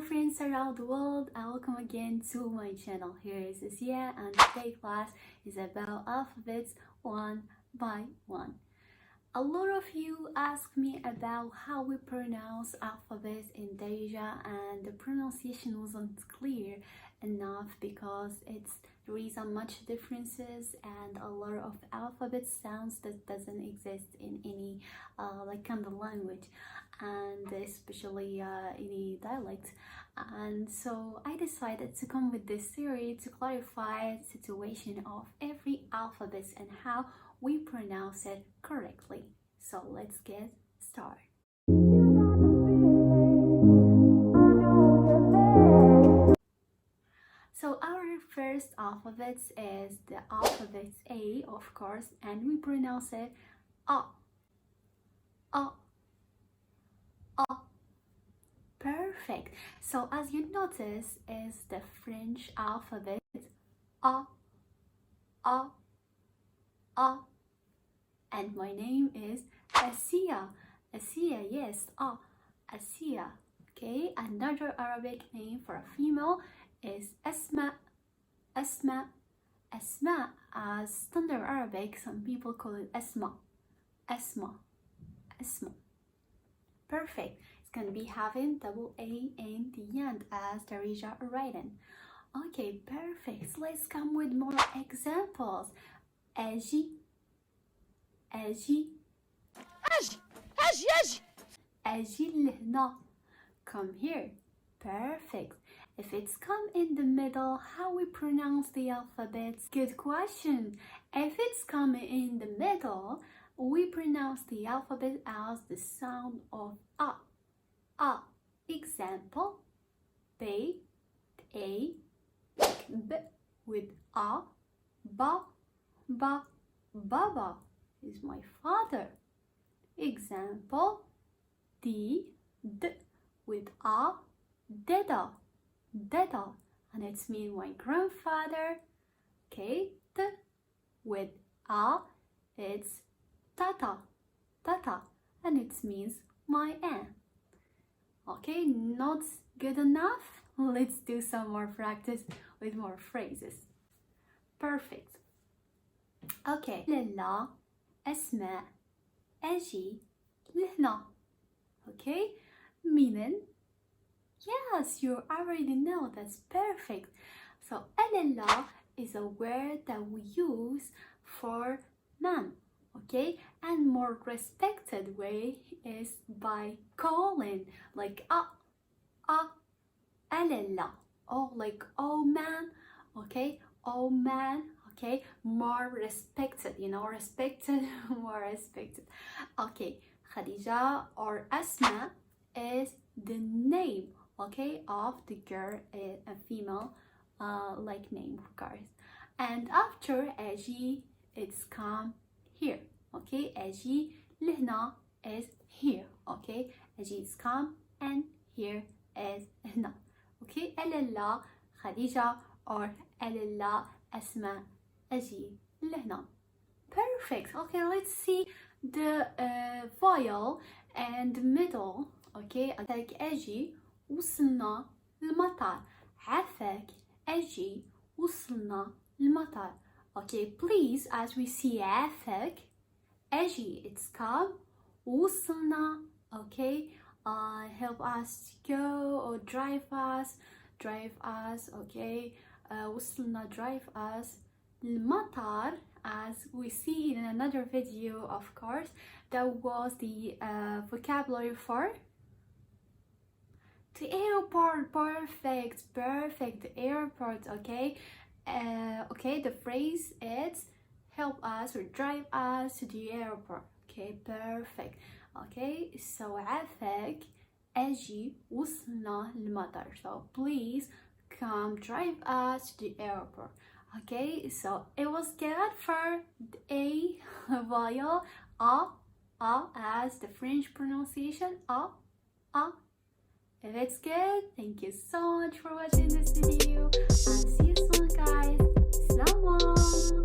friends around the world, and welcome again to my channel. Here is Asia, and today's class is about alphabets one by one. A lot of you ask me about how we pronounce alphabets in Darija, and the pronunciation wasn't clear enough because there is a much differences and a lot of alphabet sounds that doesn't exist in any kind of language, and especially any dialect. And so I decided to come with this series to clarify the situation of every alphabet and how we pronounce it correctly. So let's get started. So our first alphabet is the alphabet A, of course, and we pronounce it A. A. A. Perfect. So as you notice is the French alphabet A. A. A. And my name is Asia. Asia, yes, Asia. Okay, another Arabic name for a female is Asma. Asma. Asma. As standard Arabic, some people call it Asma. Asma. Asma. Perfect. It's gonna be having double A in the end as Darija written. Okay, perfect. So let's come with more examples. Aji. Aji. Aji لهنا. Come here. Perfect. If it's come in the middle, how we pronounce the alphabet? Good question. If it's come in the middle, we pronounce the alphabet as the sound of A. A. Example. B. A. B with A. Ba. Ba. Baba is my father. Example. D. D with A. Deda. Deda, and it's mean my grandfather. Okay, T with A, it's Tata. Tata, and it means my aunt. Okay, not good enough? Let's do some more practice with more phrases. Perfect. Okay, للا أسماء أجي لهنا. Okay, meaning yes, you already know, that's perfect. So alala is a word that we use for man, okay? And more respected way is by calling, like alala, or like oh man, okay? Oh man, okay? More respected, respected, more respected. Okay, Khadija or Asma is the name, okay, of the girl, a female like name, of course. And after Aji, it's come here, okay? Aji lehna is here, okay? Aji is come and here is hna, okay? Alala Khadija or alala Asma Aji lehna. Perfect. Okay, let's see the vowel and middle. Okay, عفاك أجي وصلنا المطار. عفاك أجي وصلنا المطار. Okay, please, as we see عفاك أجي, it's come. وصلنا, okay, help us to go or drive us, okay. وصلنا, drive us. المطار, as we see in another video, of course, that was the vocabulary for the airport. Perfect, the airport. Okay, okay, the phrase is help us or drive us to the airport. Okay, perfect. Okay, so عفاك أجي وصلنا المطار. So please come drive us to the airport. Okay, so it was good for a vowel A as the French pronunciation A. If it's good, thank you so much for watching this video, and see you soon, guys. Salam.